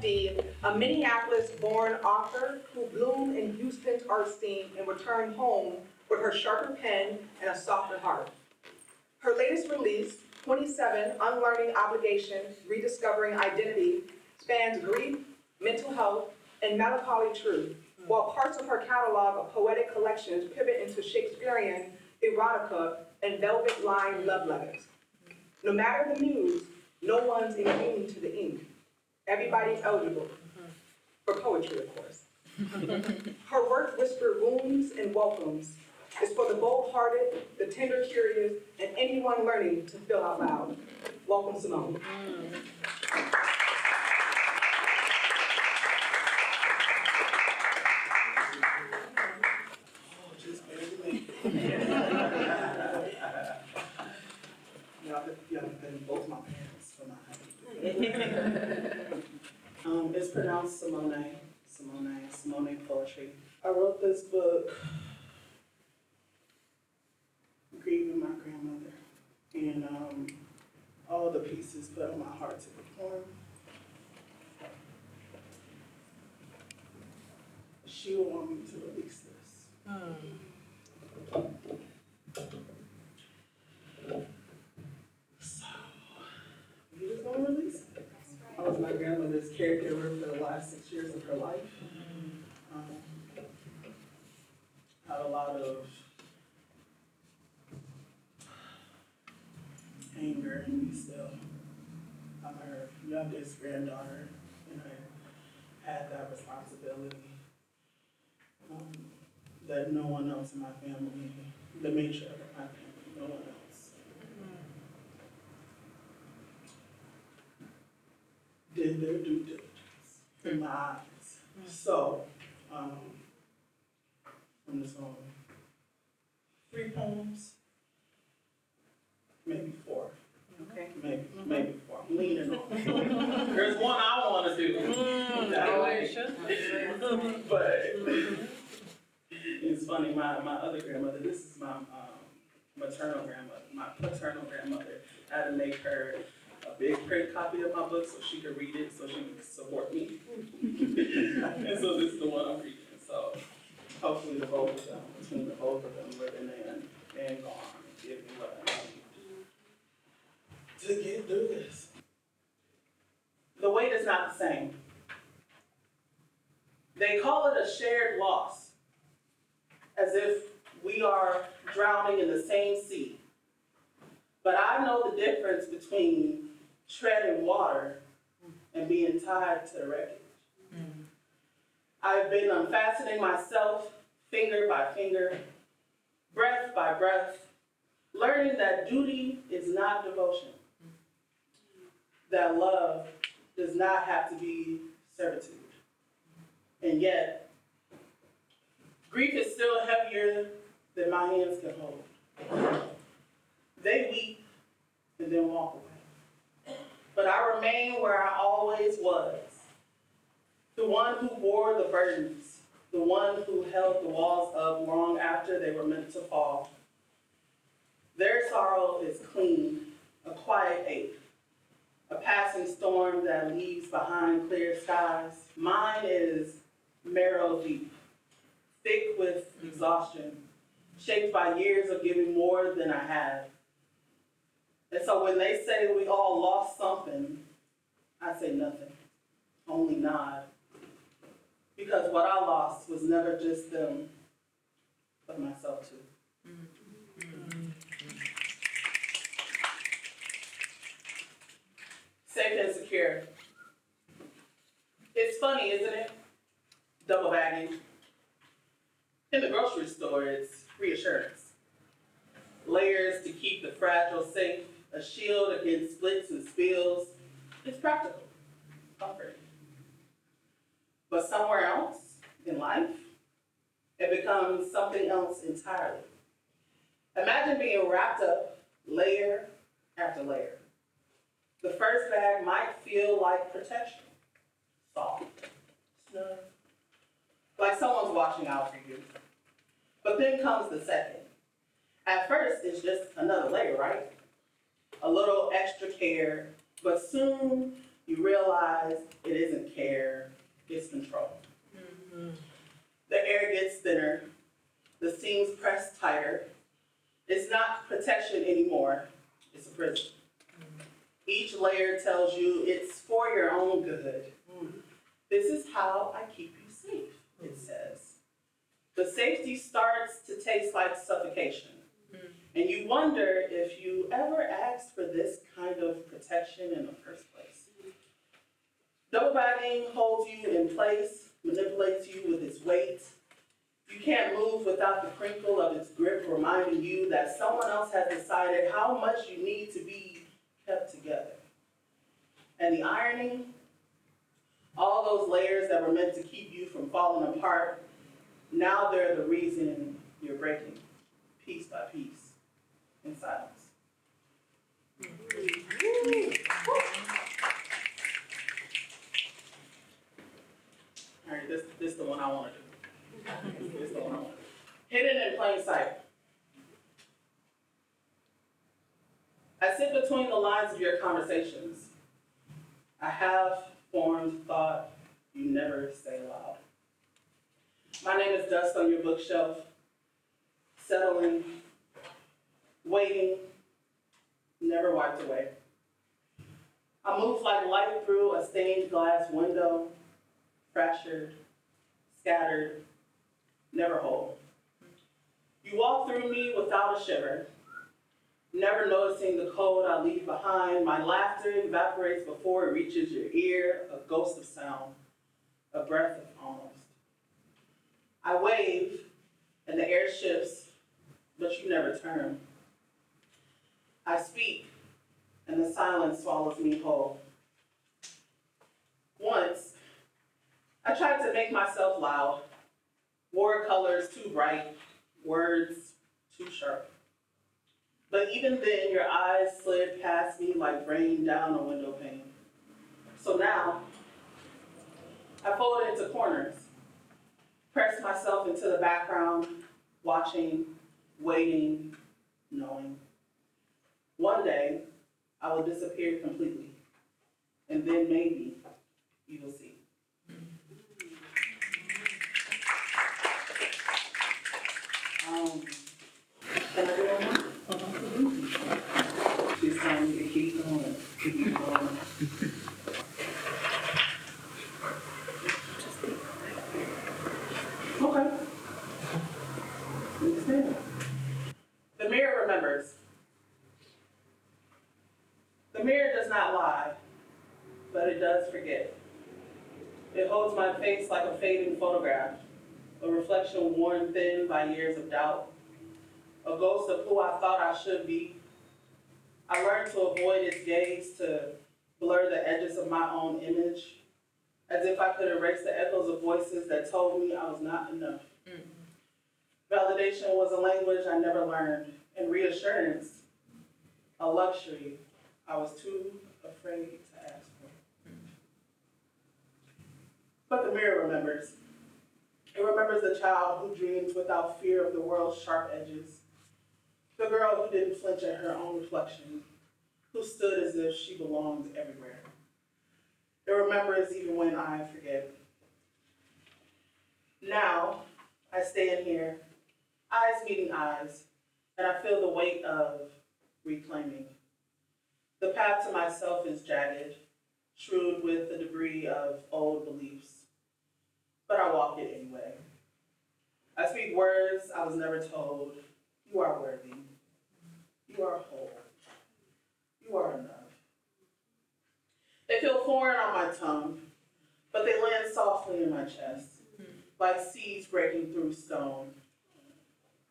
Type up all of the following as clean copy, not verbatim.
MD, a Minneapolis-born author who bloomed in Houston's art scene and returned home with her sharper pen and a softer heart. Her latest release, 27 Unlearning Obligation, Rediscovering Identity, spans grief, mental health, and melancholy truth, while parts of her catalog of poetic collections pivot into Shakespearean erotica and velvet-lined love letters. No matter the muse, no one's immune to the ink. Everybody's eligible, for poetry, of course. Her work whispered wounds and welcomes. It's for the bold-hearted, the tender-curious, and anyone learning to feel out loud. Welcome, Simone. Y'all thank both my parents for my It's pronounced Simonét poetry. I wrote this book grieving my grandmother, and all the pieces put on my heart to perform. She will want me to release this. So, we just gonna release it. I was my grandmother's caregiver for the last 6 years of her life. Had a lot of anger in me still. I'm her youngest granddaughter, and I had that responsibility that no one else in my family, the matriarch of my family, no one else did their due diligence in my eyes. So, from this on 3 poems, maybe 4. Okay. Maybe 4. I'm leaning on. There's one I want to do. But it's funny. My other grandmother. This is my maternal grandmother. My paternal grandmother. I had to make her a big print copy of my book so she could read it, so she could support me. And so this is the one I'm reading. So hopefully the both of them, between the both of them, living and gone, give me what I need to get through this. The weight is not the same. They call it a shared loss, as if we are drowning in the same sea. But I know the difference between treading water and being tied to the wreckage. I've been unfastening myself finger by finger, breath by breath, learning that duty is not devotion, that love does not have to be servitude. And yet, grief is still heavier than my hands can hold. They weep and then walk away. But I remain where I always was, the one who bore the burdens, the one who held the walls up long after they were meant to fall. Their sorrow is clean, a quiet ache, a passing storm that leaves behind clear skies. Mine is marrow deep, thick with exhaustion, shaped by years of giving more than I have. And so when they say we all lost something, I say nothing, only nod. Because what I lost was never just them, but myself too. Safe and secure. It's funny, isn't it? Double bagging. In the grocery store, it's reassurance. Layers to keep the fragile safe, a shield against splits and spills. It's practical, comforting. But somewhere else in life, it becomes something else entirely. Imagine being wrapped up layer after layer. The first bag might feel like protection, soft, snug, like someone's watching out for you. But then comes the second. At first, it's just another layer, right? A little extra care, but soon you realize it isn't care, it's control. The air gets thinner, the seams press tighter. It's not protection anymore, it's a prison. Each layer tells you it's for your own good. This is how I keep you safe, it says. The safety starts to taste like suffocation. And you wonder if you ever asked for this kind of protection in the first place. Double bagging holds you in place, manipulates you with its weight. You can't move without the crinkle of its grip reminding you that someone else has decided how much you need to be kept together. And the irony, all those layers that were meant to keep you from falling apart, now they're the reason you're breaking, piece by piece, in silence. All right, this is the one I want to do. This is the one I want to do. Hidden in plain sight. I sit between the lines of your conversations. I have formed thought you never say aloud. My name is dust on your bookshelf, settling, waiting, never wiped away. I move like light through a stained glass window, fractured, scattered, never whole. You walk through me without a shiver, never noticing the cold I leave behind. My laughter evaporates before it reaches your ear, a ghost of sound, a breath of almost. I wave, and the air shifts, but you never turn. I speak, and the silence swallows me whole. Once, I tried to make myself loud, wore colors too bright, words too sharp. But even then, your eyes slid past me like rain down a window pane. So now, I fold into corners, press myself into the background, watching, waiting, knowing. One day, I will disappear completely, and then maybe you will see. Can I do one more? She's telling me to keep going, keep going. Okay. Understand. The mirror remembers. The mirror does not lie, but it does forget. It holds my face like a fading photograph, a reflection worn thin by years of doubt, a ghost of who I thought I should be. I learned to avoid its gaze, to blur the edges of my own image, as if I could erase the echoes of voices that told me I was not enough. Validation was a language I never learned, and reassurance, a luxury I was too afraid to ask for. But the mirror remembers. It remembers the child who dreams without fear of the world's sharp edges, the girl who didn't flinch at her own reflection, who stood as if she belonged everywhere. It remembers even when I forget. Now, I stand here, eyes meeting eyes, and I feel the weight of reclaiming. The path to myself is jagged, strewed with the debris of old beliefs, but I walk it anyway. I speak words I was never told. You are worthy. You are whole. You are enough. They feel foreign on my tongue, but they land softly in my chest, like seeds breaking through stone.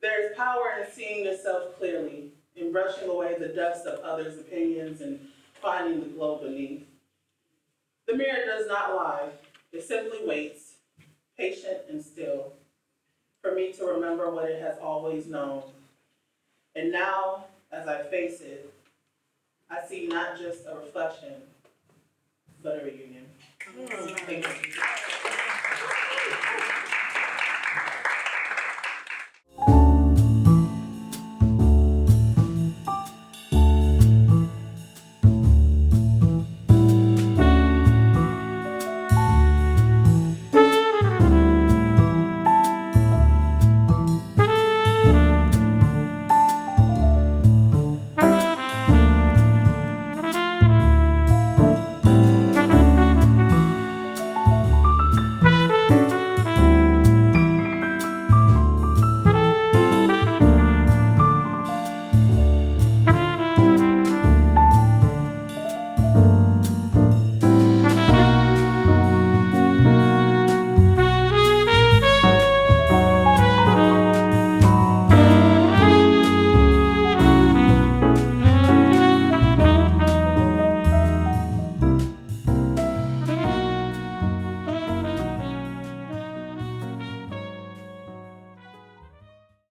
There is power in seeing yourself clearly, in brushing away the dust of others' opinions and finding the glow beneath. The mirror does not lie. It simply waits, patient and still, for me to remember what it has always known. And now, as I face it, I see not just a reflection, but a reunion. Thank you.